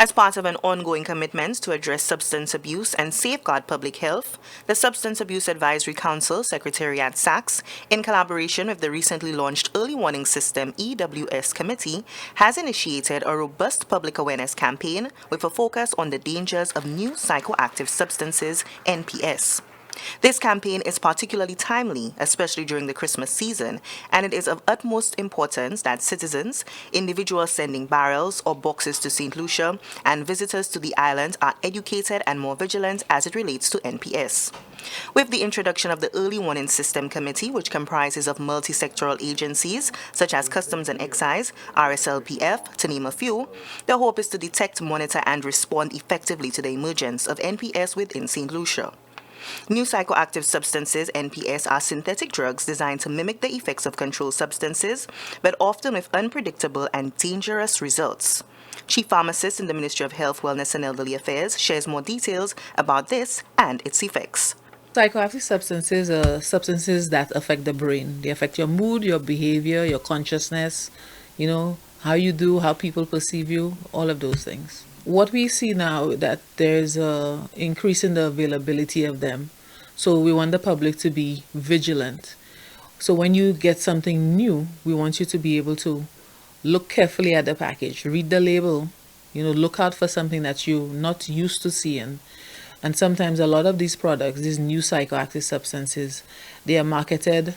As part of an ongoing commitment to address substance abuse and safeguard public health, the Substance Abuse Advisory Council, Secretariat SAACS, in collaboration with the recently launched Early Warning System EWS Committee, has initiated a robust public awareness campaign with a focus on the dangers of new psychoactive substances, NPS. This campaign is particularly timely, especially during the Christmas season, and it is of utmost importance that citizens, individuals sending barrels or boxes to St. Lucia, and visitors to the island are educated and more vigilant as it relates to NPS. With the introduction of the Early Warning System Committee, which comprises of multi-sectoral agencies such as Customs and Excise, RSLPF, to name a few, the hope is to detect, monitor, and respond effectively to the emergence of NPS within St. Lucia. New psychoactive substances, NPS, are synthetic drugs designed to mimic the effects of controlled substances, but often with unpredictable and dangerous results. Chief Pharmacist in the Ministry of Health, Wellness and Elderly Affairs shares more details about this and its effects. Psychoactive substances are substances that affect the brain. They affect your mood, your behavior, your consciousness, how you do, how people perceive you, all of those things. What we see now that there's an increase in the availability of them. So we want the public to be vigilant. So when you get something new, we want you to be able to look carefully at the package, read the label, look out for something that you're not used to seeing. And sometimes a lot of these products, these new psychoactive substances, they are marketed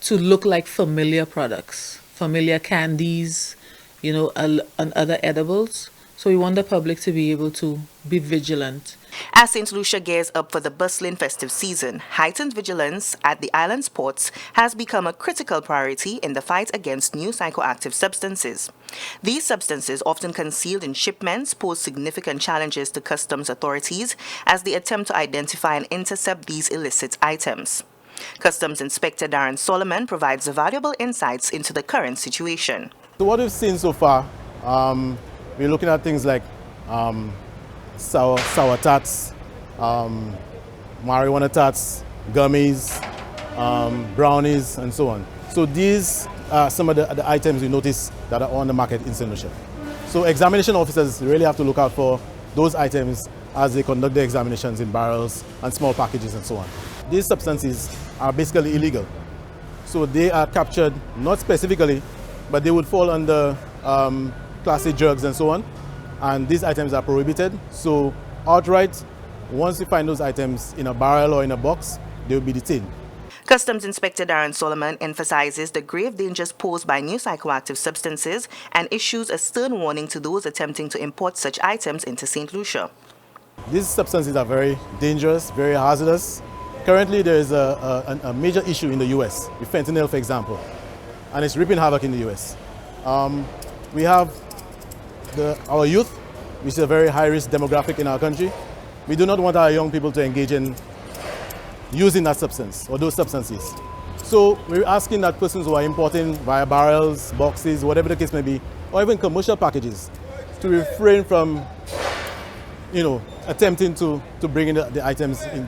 to look like familiar products, familiar candies, and other edibles. So we want the public to be able to be vigilant. As St. Lucia gears up for the bustling festive season, heightened vigilance at the island's ports has become a critical priority in the fight against new psychoactive substances. These substances, often concealed in shipments, pose significant challenges to customs authorities as they attempt to identify and intercept these illicit items. Customs Inspector Darren Solomon provides valuable insights into the current situation. So what we've seen so far, we're looking at things like sour tats, marijuana tats, gummies, brownies, and so on. So these are some of the items we notice that are on the market in St. Lucia. So examination officers really have to look out for those items as they conduct their examinations in barrels and small packages and so on. These substances are basically illegal. So they are captured, not specifically, but they would fall under classic drugs and so on, and these items are prohibited. So outright, once you find those items in a barrel or in a box, they will be detained. Customs Inspector Darren Solomon emphasizes the grave dangers posed by new psychoactive substances and issues a stern warning to those attempting to import such items into St. Lucia. These substances are very dangerous, very hazardous. Currently, there is a major issue in the US with fentanyl, for example, and it's reaping havoc in the US. We have our youth, which is a very high-risk demographic in our country. We do not want our young people to engage in using that substance or those substances. So we're asking that persons who are importing via barrels, boxes, whatever the case may be, or even commercial packages, to refrain from, attempting to bring in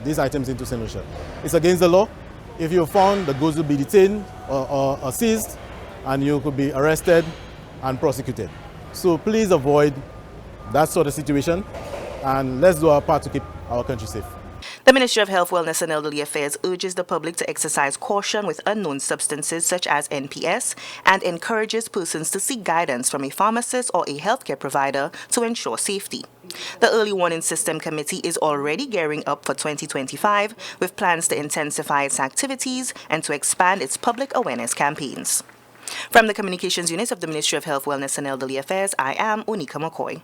these items into St. Lucia. It's against the law. If you're found, the goods will be detained or seized, and you could be arrested and prosecuted. So please avoid that sort of situation, and let's do our part to keep our country safe. The Ministry of Health, Wellness and Elderly Affairs urges the public to exercise caution with unknown substances such as NPS and encourages persons to seek guidance from a pharmacist or a healthcare provider to ensure safety. The Early Warning System Committee is already gearing up for 2025 with plans to intensify its activities and to expand its public awareness campaigns. From the Communications Unit of the Ministry of Health, Wellness and Elderly Affairs, I am Unika McCoy.